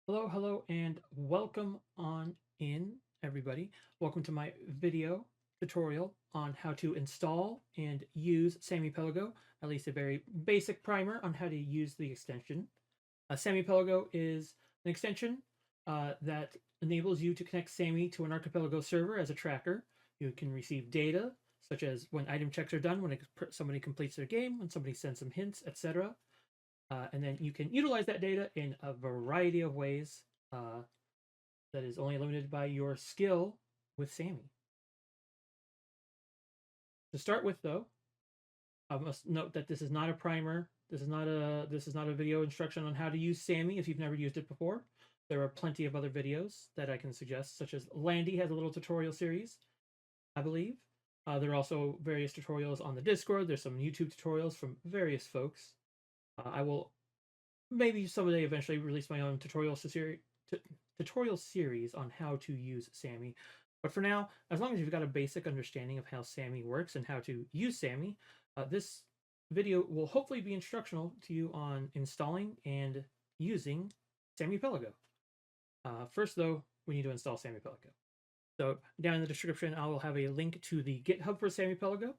Hello, and welcome on in, everybody. Welcome to my video tutorial on how to install and use SAMMIPelago, at least a very basic primer on how to use the extension. SAMMIPelago is an extension that enables you to connect SAMMI to an Archipelago server as a tracker. You can receive data, such as when item checks are done, when somebody completes their game, when somebody sends some hints, etc. And then you can utilize that data in a variety of ways that is only limited by your skill with SAMMI. To start with, though, I must note that this is not a primer. This is not a video instruction on how to use SAMMI if you've never used it before. There are plenty of other videos that I can suggest, such as Landy has a little tutorial series, I believe. There are also various tutorials on the Discord. There's some YouTube tutorials from various folks. I will maybe someday eventually release my own tutorial series on how to use SAMMI. But for now, as long as you've got a basic understanding of how SAMMI works and how to use SAMMI, this video will hopefully be instructional to you on installing and using SAMMIPelago. First, though, we need to install SAMMIPelago. So down in the description, I will have a link to the GitHub for SAMMIPelago.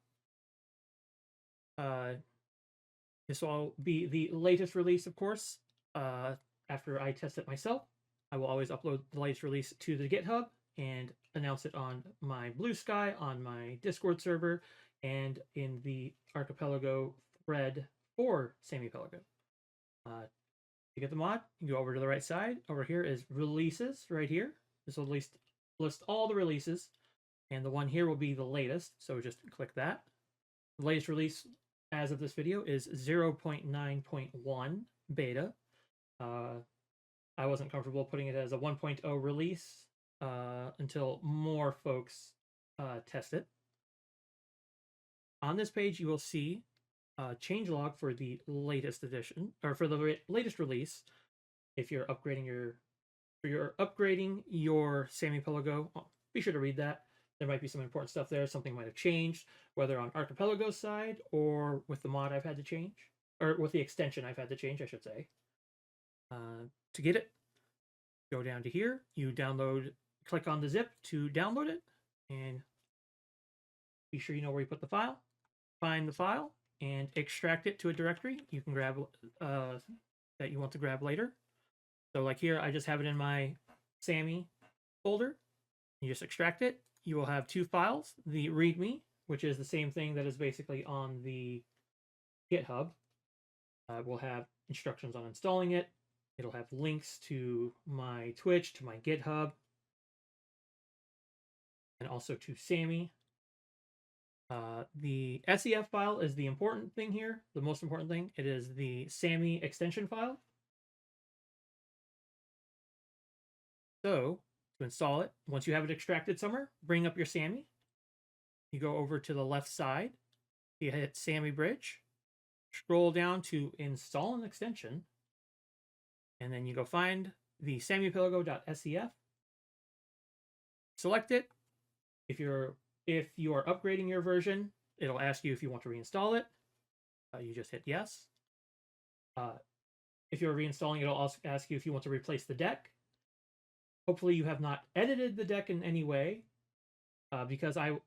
This will be the latest release, of course. After I test it myself, I will always upload the latest release to the GitHub and announce it on my Blue Sky, on my Discord server, and in the Archipelago thread for SAMMIPelago. To get the mod, you go over to the right side. Over here is releases, right here. This will list all the releases, and the one here will be the latest, so just click that. The latest release as of this video is 0.9.1 beta. I wasn't comfortable putting it as a 1.0 release until more folks test it. On this page, you will see a changelog for the latest edition, or for the latest release. If you're upgrading your SAMMIPelago, be sure to read that. There might be some important stuff there. Something might have changed, whether on Archipelago's side or with the mod I've had to change, or with the extension I've had to change, I should say. To get it, go down to here. You click on the zip to download it, and be sure you know where you put the file. Find the file and extract it to a directory you can grab that you want to grab later. So like here, I just have it in my SAMMI folder. You just extract it. You will have two files, the README, which is the same thing that is basically on the GitHub. We'll have instructions on installing it. It'll have links to my Twitch, to my GitHub, and also to SAMMI. The SEF file is the important thing here, the most important thing. It is the SAMMI extension file. So, to install it, once you have it extracted somewhere, bring up your SAMMI. You go over to the left side, you hit SAMMI Bridge, scroll down to install an extension, and then you go find the SAMMIPelago.sef. Select it. If you are upgrading your version, it'll ask you if you want to reinstall it. You just hit yes. If you're reinstalling, it'll also ask you if you want to replace the deck. Hopefully you have not edited the deck in any way, because I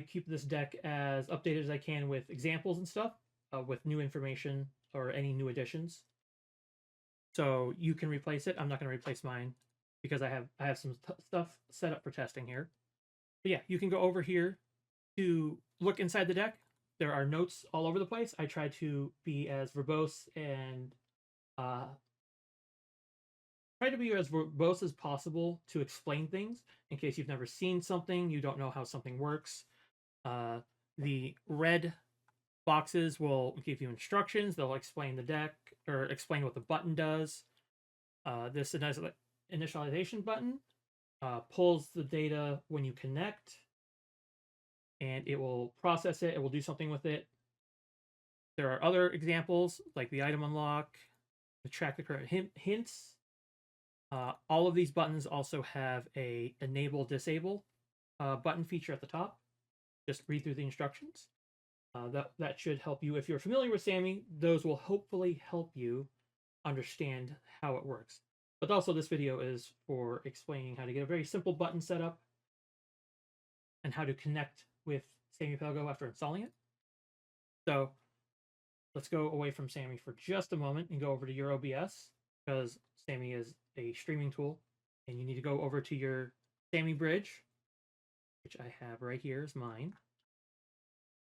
keep this deck as updated as I can with examples and stuff, with new information or any new additions. So you can replace it. I'm not going to replace mine because I have some stuff set up for testing here. But yeah, you can go over here to look inside the deck. There are notes all over the place. I try to be as verbose and as possible to explain things in case you've never seen something, you don't know how something works. The red boxes will give you instructions. They'll explain the deck or explain what the button does. This initialization button pulls the data when you connect, and it will process it. It will do something with it. There are other examples like the item unlock, the track the current hints. All of these buttons also have a enable disable button feature at the top. Just read through the instructions. That should help you. If you're familiar with SAMMI, those will hopefully help you understand how it works. But also this video is for explaining how to get a very simple button setup and how to connect with SAMMIPelago after installing it. So let's go away from SAMMI for just a moment and go over to your OBS, because SAMMI is a streaming tool, and you need to go over to your SAMMI bridge, which I have right here is mine.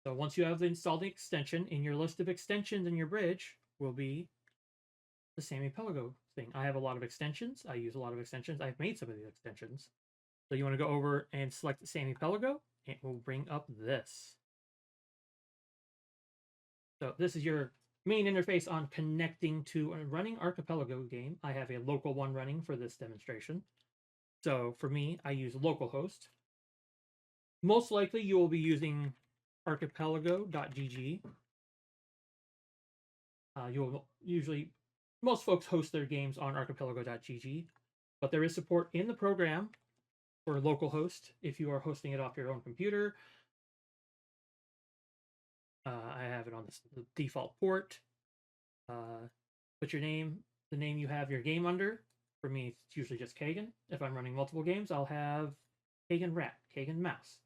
So once you have installed the extension, in your list of extensions in your bridge will be the SAMMIPelago thing. I have a lot of extensions. I use a lot of extensions. I've made some of these extensions. So you want to go over and select the SAMMIPelago. It will bring up this. So this is your main interface on connecting to a running Archipelago game. I have a local one running for this demonstration. So for me, I use localhost. Most likely you will be using archipelago.gg. You'll usually, most folks host their games on archipelago.gg, but there is support in the program for localhost if you are hosting it off your own computer. I have it on the default port. Put your name, the name you have your game under. For me, it's usually just Kagan. If I'm running multiple games, I'll have Kagan Rat, Kagan Mouse,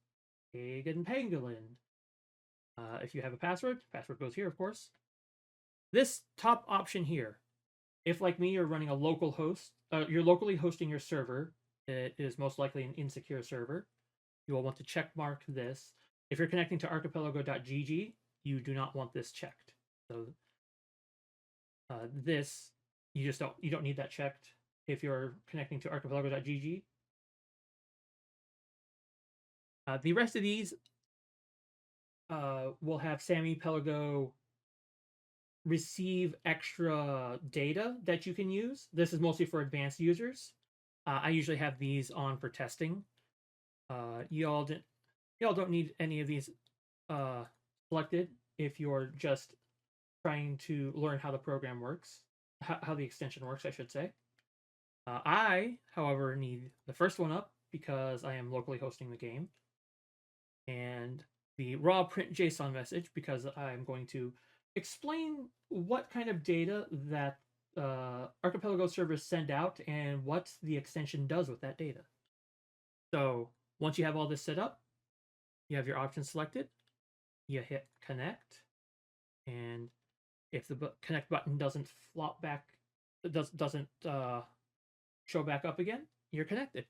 Kagan Pangolin. If you have a password goes here, of course. This top option here, if like me, you're running a local host, you're locally hosting your server, it is most likely an insecure server. You will want to check mark this. If you're connecting to archipelago.gg, you do not want this checked. So this, you don't need that checked if you're connecting to archipelago.gg. The rest of these will have SAMMIPelago receive extra data that you can use. This is mostly for advanced users. I usually have these on for testing. Y'all don't need any of these selected if you're just trying to learn how the program works, how the extension works, I should say. I, however, need the first one up because I am locally hosting the game, and the raw print JSON message because I'm going to explain what kind of data that Archipelago servers send out and what the extension does with that data. So once you have all this set up, you have your options selected, you hit connect, and if the connect button doesn't flop back, doesn't show back up again, you're connected.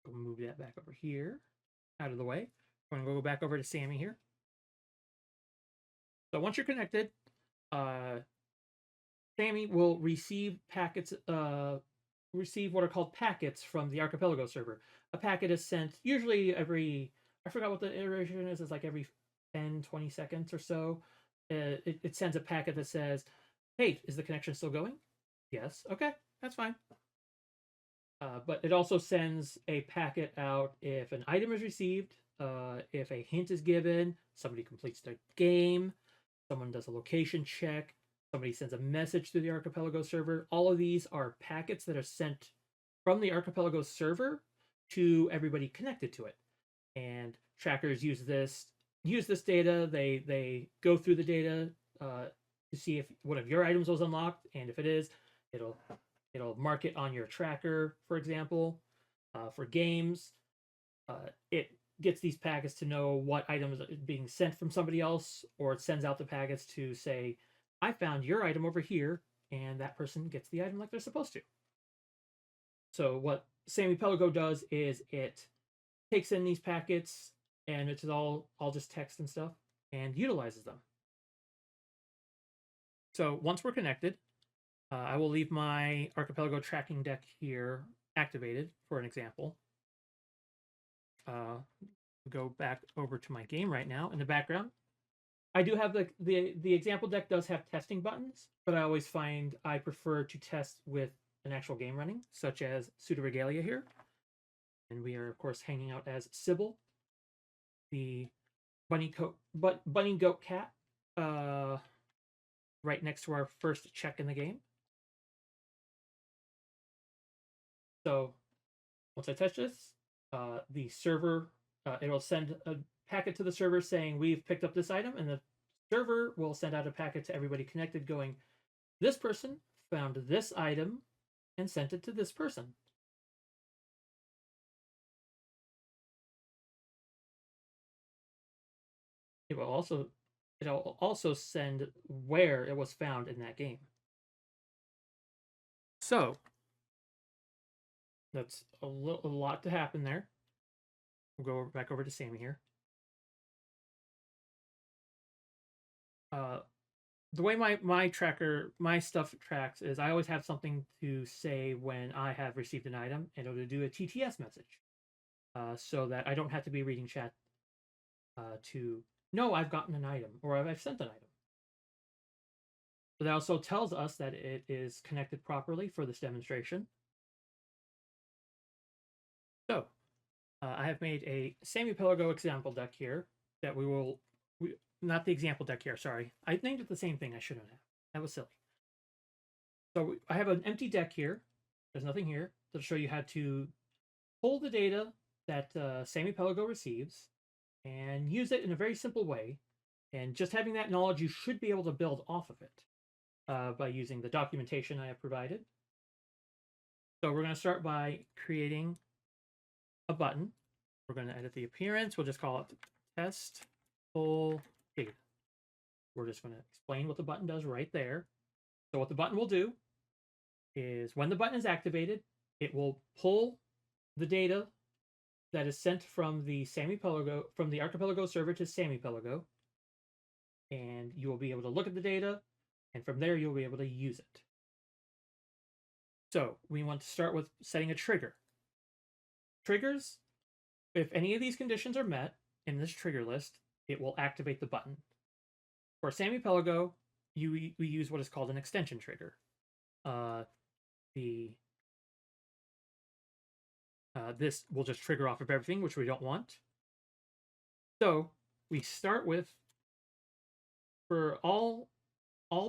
We'll move that back over here, out of the way. I'm going to go back over to SAMMI here. So once you're connected, SAMMI will receive packets, receive what are called packets from the Archipelago server. A packet is sent usually every, I forgot what the iteration is, it's like every 10, 20 seconds or so. It sends a packet that says, hey, is the connection still going? Yes. Okay, that's fine. But it also sends a packet out if an item is received, if a hint is given, somebody completes their game, someone does a location check, somebody sends a message to the Archipelago server. All of these are packets that are sent from the Archipelago server to everybody connected to it. And trackers use this data. They go through the data to see if one of your items was unlocked, and if it is, it'll mark it on your tracker, for example. For games, it gets these packets to know what items are being sent from somebody else, or it sends out the packets to say, I found your item over here, and that person gets the item like they're supposed to. So what SAMMIPelago does is it takes in these packets, and it's all just text and stuff, and utilizes them. So once we're connected, I will leave my Archipelago tracking deck here activated for an example. Go back over to my game right now. In the background, I do have the example deck does have testing buttons, but I always find I prefer to test with an actual game running, such as Pseudoregalia here. And we are, of course, hanging out as Sybil, the bunny goat cat, right next to our first check in the game. So once I touch this, the server, it'll send a packet to the server saying we've picked up this item, and the server will send out a packet to everybody connected going, This person found this item and sent it to this person. It'll also send where it was found in that game. So that's a lot to happen there. We'll go back over to Sammy here. The way my stuff tracks is I always have something to say when I have received an item, and it'll do a TTS message, so that I don't have to be reading chat to know I've gotten an item or I've sent an item. So that also tells us that it is connected properly for this demonstration. So I have made a SAMMIPelago example deck here that not the example deck here, sorry. I named it the same thing I shouldn't have. That was silly. So I have an empty deck here. There's nothing here. To show you how to pull the data that SAMMIPelago receives and use it in a very simple way. And just having that knowledge, you should be able to build off of it by using the documentation I have provided. So we're going to start by creating a button. We're going to edit the appearance. We'll just call it test pull data. We're just going to explain what the button does right there. So what the button will do is when the button is activated, it will pull the data that is sent from the SAMMIPelago, from the Archipelago server to SAMMIPelago, and you will be able to look at the data, and from there you'll be able to use it. So we want to start with setting a trigger. Triggers, if any of these conditions are met in this trigger list, it will activate the button. For SAMMIPelago, we use what is called an extension trigger. This will just trigger off of everything, which we don't want. So we start with, for all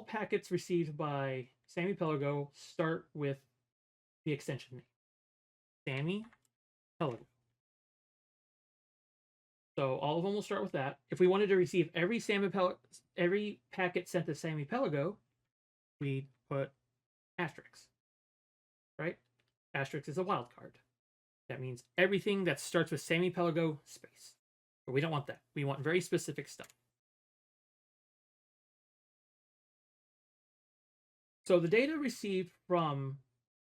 packets received by SAMMIPelago, start with the extension name, SAMMIPelago. So all of them will start with that. If we wanted to receive every packet sent to SAMMIPelago, we put asterisk, right? Asterisk is a wildcard. That means everything that starts with SAMMIPelago space. But we don't want that. We want very specific stuff. So the data received from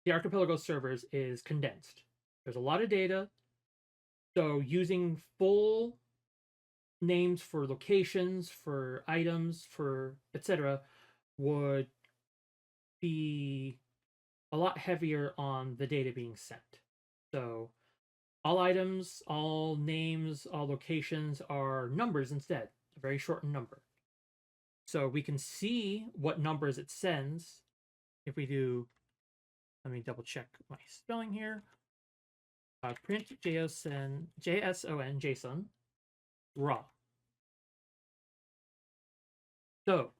the Archipelago servers is condensed. There's a lot of data. So using full names for locations, for items, for etc. would be a lot heavier on the data being sent. So all items, all names, all locations are numbers instead, a very shortened number. So we can see what numbers it sends if we do, let me double check my spelling here. Print JSON, JSON, raw. So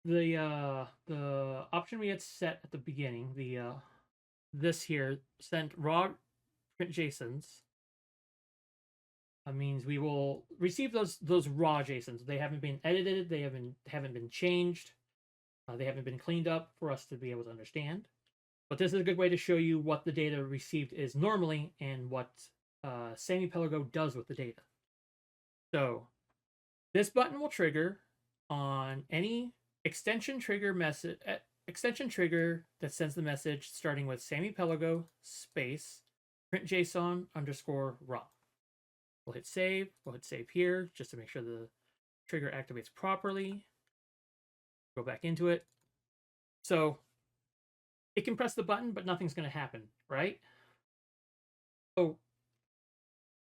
the option we had set at the beginning, this here sent raw print JSONs, means we will receive those raw JSONs. They haven't been edited. They haven't been changed. They haven't been cleaned up for us to be able to understand. But this is a good way to show you what the data received is normally and what SAMMIPelago does with the data. So this button will trigger on any extension trigger that sends the message starting with SAMMIPelago space print JSON _ raw. We'll hit save. We'll hit save here just to make sure the trigger activates properly. Go back into it. So it can press the button, but nothing's going to happen, right? So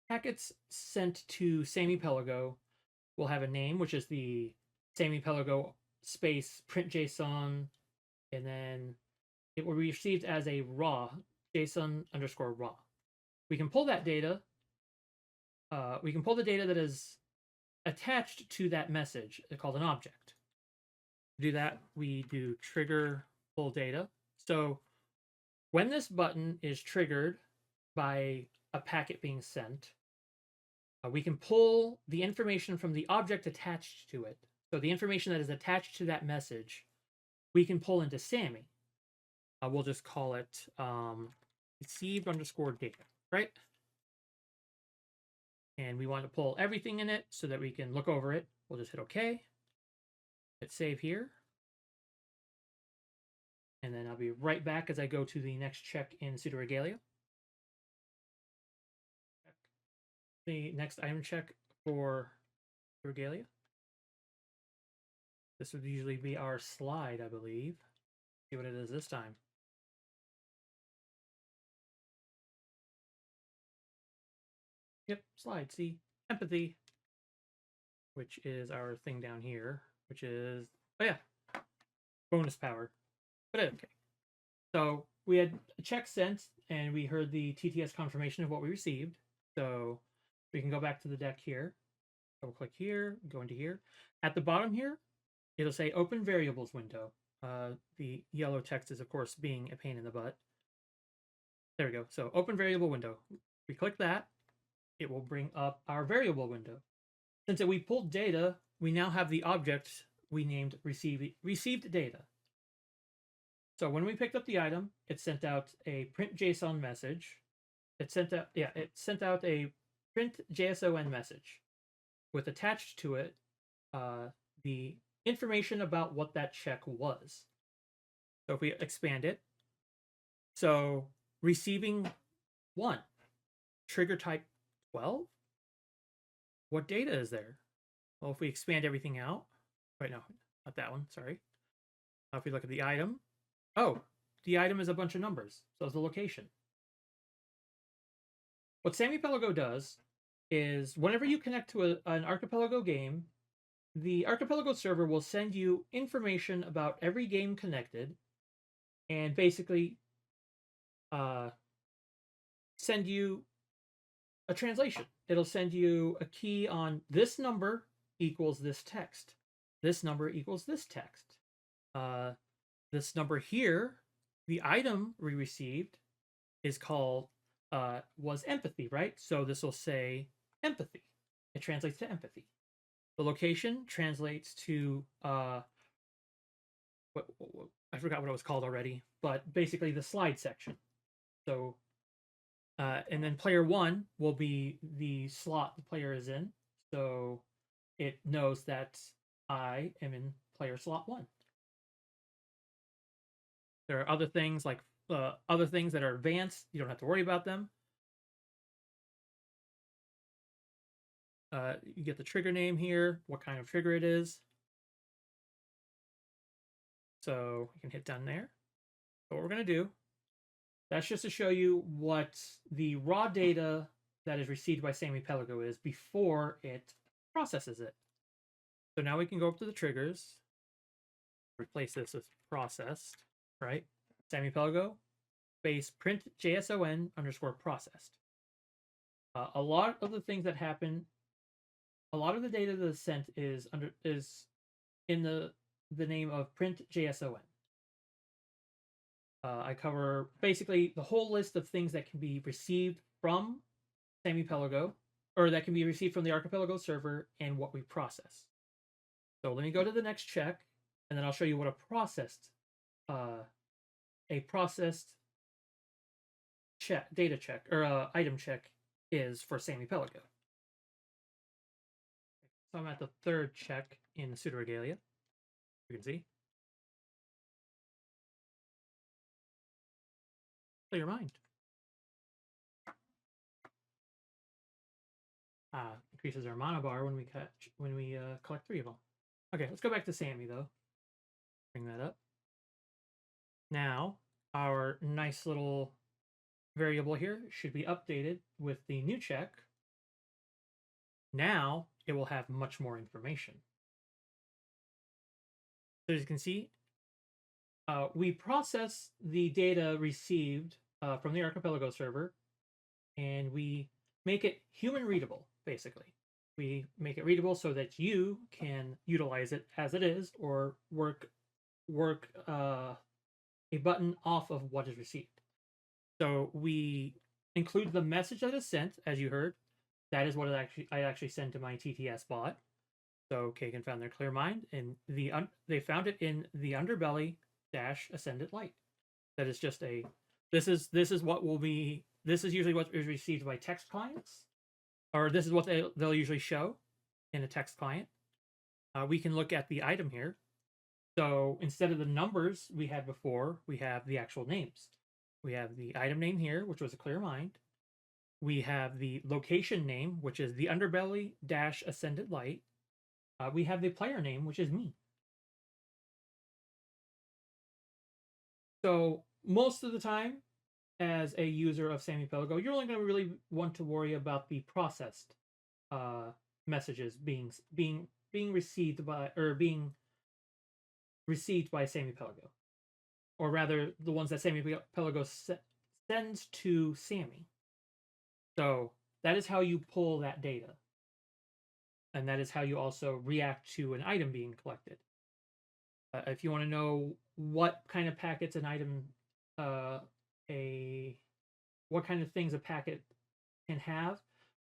packets sent to SAMMIPelago will have a name, which is the SAMMIPelago space print JSON, and then it will be received as a raw, JSON _ raw. We can pull that data. We can pull the data that is attached to that message, called an object. To do that, we do trigger pull data. So when this button is triggered by a packet being sent, we can pull the information from the object attached to it. So the information that is attached to that message, we can pull into SAMMI. We'll just call it received underscore data, right? And we want to pull everything in it so that we can look over it. We'll just hit OK. Hit save here. And then I'll be right back as I go to the next check in pseudoregalia. The next item check for regalia. This would usually be our slide, I believe. See what it is this time. Yep, slide. See, empathy, which is our thing down here, which is, oh yeah, bonus power. But okay. So we had a check sent, and we heard the TTS confirmation of what we received. So we can go back to the deck here. Double click here, go into here. At the bottom here, it'll say open variables window. The yellow text is, of course, being a pain in the butt. There we go. So open variable window. We click that. It will bring up our variable window. Since we pulled data, we now have the object we named received data. So when we picked up the item, it sent out a print JSON message. It sent out a print JSON message with attached to it the information about what that check was. So if we expand it, so receiving 1, trigger type 12. What data is there? Well, if we expand everything out, wait, no, not that one, sorry. If we look at the item, oh, the item is a bunch of numbers, so it's the location. What SAMMIPelago does is whenever you connect to an Archipelago game, the Archipelago server will send you information about every game connected and basically send you a translation. It'll send you a key on this number equals this text. This number equals this text. This number here, the item we received is called, was empathy, right? So this will say empathy. It translates to empathy. The location translates to, I forgot what it was called already, but basically the slide section. So, and then player 1 will be the slot the player is in. So it knows that I am in player slot 1. There are other things like other things that are advanced. You don't have to worry about them. You get the trigger name here, what kind of trigger it is. So you can hit done there. So what we're going to do, that's just to show you what the raw data that is received by SAMMIPelago is before it processes it. So now we can go up to the triggers, replace this with processed, right? SAMMIPelago space print JSON underscore processed. A lot of the things that happen, a lot of the data that is sent is in the name of print JSON. I cover basically the whole list of things that can be received from SAMMIPelago, or that can be received from the Archipelago server, and what we process. So let me go to the next check, and then I'll show you what a processed check, data check, or item check is for SAMMIPelago. So I'm at the 3rd check in pseudoregalia. You can see. Play your mind. Increases our mana bar when we collect 3 of them. Okay, let's go back to SAMMI though. Bring that up. Now our nice little variable here should be updated with the new check. Now it will have much more information. So as you can see, we process the data received from the Archipelago server, and we make it human readable, basically. We make it readable so that you can utilize it as it is, or work a button off of what is received. So we include the message that is sent, as you heard. That is what I actually send to my TTS bot. So Kagan found their clear mind, and they found it in the underbelly dash ascendant light. That is just a this is what will be this is usually what is received by text clients, or this is what they'll usually show in a text client. We can look at the item here. So instead of the numbers we had before, we have the actual names. We have the item name here, which was a clear mind. We have the location name, which is the underbelly dash ascendant light. We have the player name, which is me. So most of the time, as a user of SAMMIPelago, you're only going to really want to worry about the processed messages being received by SAMMIPelago, or rather the ones that SAMMIPelago sends to SAMMI. So that is how you pull that data, and that is how you also react to an item being collected. If you want to know what kind of packets an item, what kind of things a packet can have,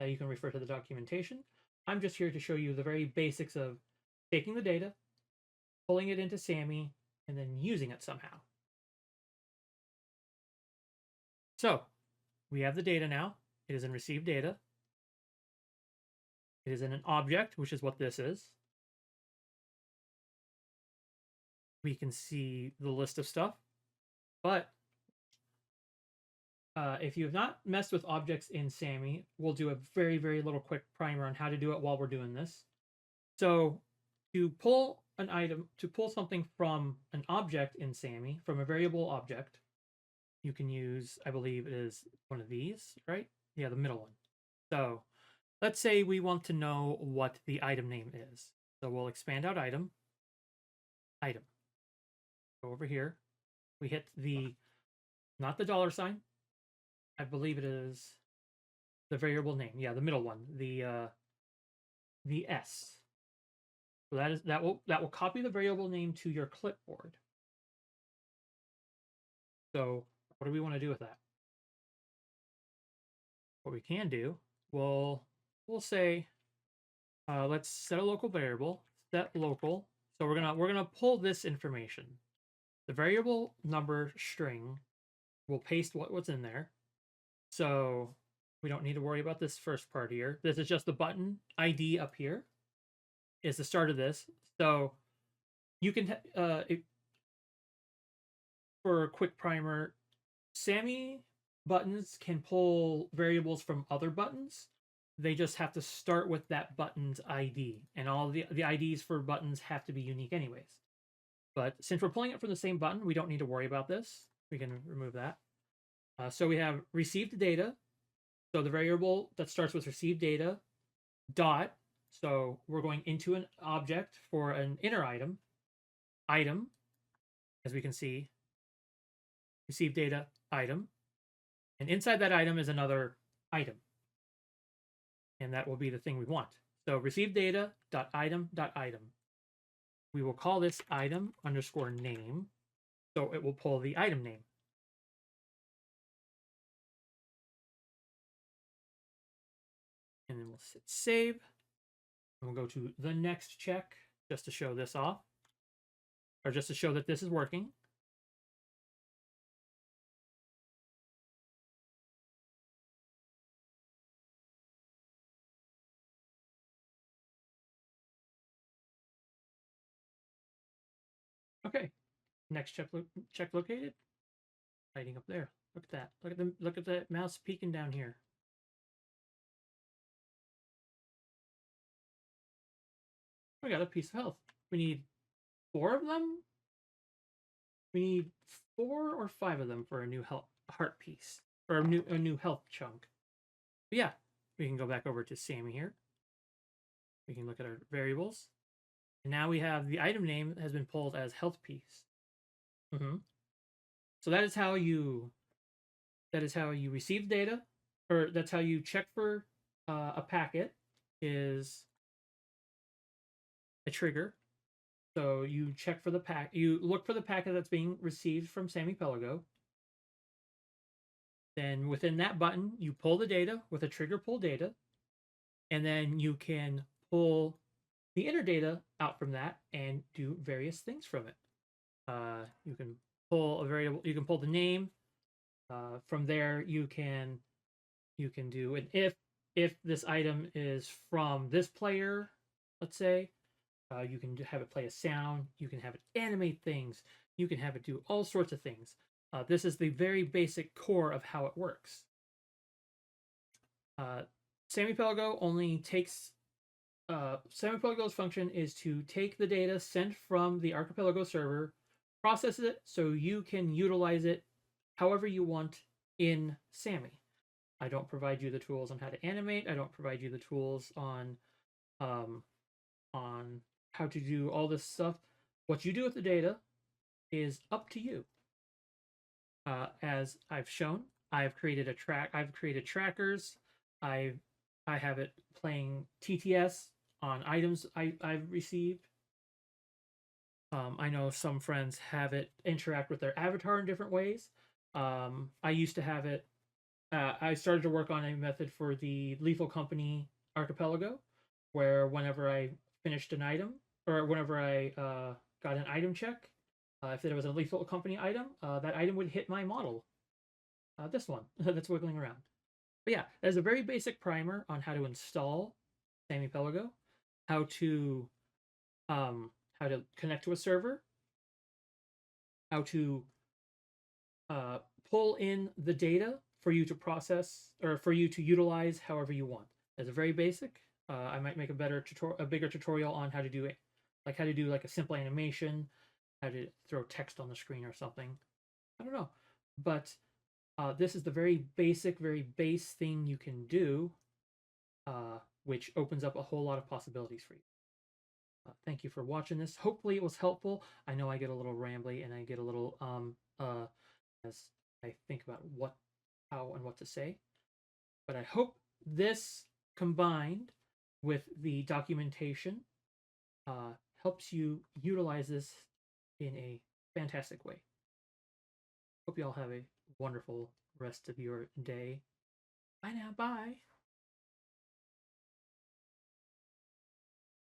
you can refer to the documentation. I'm just here to show you the very basics of taking the data, pulling it into SAMMI, and then using it somehow. So we have the data now. It is in received data. It is in an object, which is what this is. We can see the list of stuff, but if you have not messed with objects in SAMMI, we'll do a very, very little quick primer on how to do it while we're doing this. So to pull an item, to pull something from an object in SAMMI, from a variable object, you can use, I believe it is one of these, right? Yeah, the middle one. So let's say we want to know what the item name is. So we'll expand out item. Go over here. We hit not the $sign. I believe it is the variable name. Yeah, the middle one, the S. So that will copy the variable name to your clipboard. So what do we want to do with that? What we can do, we'll say let's set a local variable, set local. So we're gonna pull this information. The variable number string, we'll paste what's in there. So we don't need to worry about this first part here. This is just the button ID up here is the start of this. So you can, for a quick primer, SAMMI buttons can pull variables from other buttons. They just have to start with that button's ID, and all the IDs for buttons have to be unique anyways. But since we're pulling it from the same button, we don't need to worry about this. We can remove that. So we have received data. So the variable that starts with received data, dot. So we're going into an object for an inner item. Item, as we can see, received data, item. And inside that item is another item. And that will be the thing we want. So received data, dot item, dot item. We will call this item underscore name. So it will pull the item name. And then we'll hit save. And we'll go to the next check just to show this off, or just to show that this is working. Okay, next check located. Hiding up there. Look at that. Look at the mouse peeking down here. We got a piece of health. We need 4 of them. We need 4 or 5 of them for a new heart piece, or a new health chunk. But yeah, we can go back over to SAMMI here. We can look at our variables, and now we have the item name has been pulled as health piece. So that is how you receive data, or that's how you check for a packet. Is a trigger. So you check for you look for the packet that's being received from SAMMIPelago. Then within that button, you pull the data with a trigger pull data, and then you can pull the inner data out from that and do various things from it. You can pull a variable. You can pull the name. From there, you can do an if this item is from this player, let's say. You can have it play a sound. You can have it animate things. You can have it do all sorts of things. This is the very basic core of how it works. SAMMIPelago only takes SAMMIPelago's function is to take the data sent from the Archipelago server, process it so you can utilize it however you want in SAMMI. I don't provide you the tools on how to animate. I don't provide you the tools on how to do all this stuff. What you do with the data is up to you. As I've shown, I've created trackers. I have it playing TTS on items I've received. I know some friends have it interact with their avatar in different ways. I used to have it. I started to work on a method for the Lethal Company Archipelago, where whenever I finished an item, or whenever I got an item check, if there was a Lethal Company item, that item would hit my model. This one that's wiggling around. But yeah, there's a very basic primer on how to install SAMMIPelago, how to connect to a server, how to pull in the data for you to process or for you to utilize however you want. It's a very basic. I might make a bigger tutorial on how to do it, like how to do like a simple animation, how to throw text on the screen or something. I don't know, but this is the very basic, very base thing you can do, which opens up a whole lot of possibilities for you. Thank you for watching this. Hopefully it was helpful. I know I get a little rambly and I get a little as I think about how and what to say. But I hope this combined with the documentation helps you utilize this in a fantastic way. Hope you all have a wonderful rest of your day. Bye now. Bye.